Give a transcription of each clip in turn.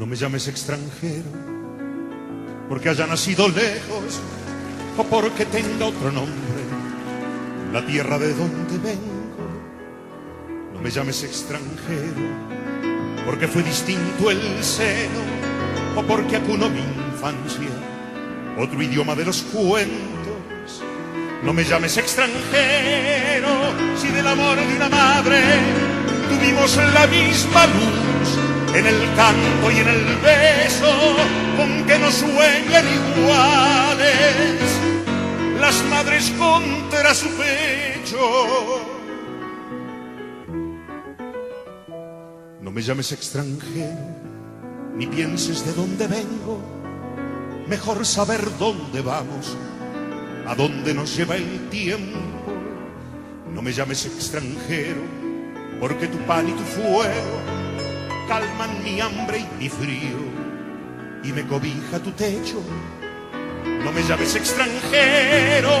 me llames extranjero, porque haya nacido lejos o porque tenga otro nombre, la tierra de donde vengo. No me llames extranjero, porque fue distinto el seno o porque acunó mi infancia otro idioma de los cuentos. No me llames extranjero, si del amor de una madre tuvimos la misma luz en el canto y en el beso, con que nos sueñan iguales las madres contra su pecho. No me llames extranjero, ni pienses de dónde vengo, mejor saber dónde vamos, a dónde nos lleva el tiempo. No me llames extranjero, porque tu pan y tu fuego calman mi hambre y mi frío, y me cobija tu techo. No me llames extranjero,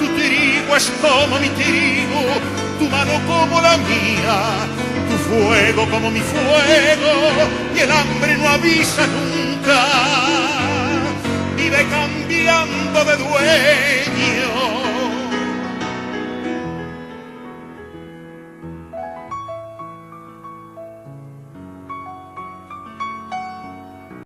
tu trigo es como mi trigo, tu mano como la mía, tu fuego como mi fuego, y el hambre no avisa nunca, vive cambiando de dueño.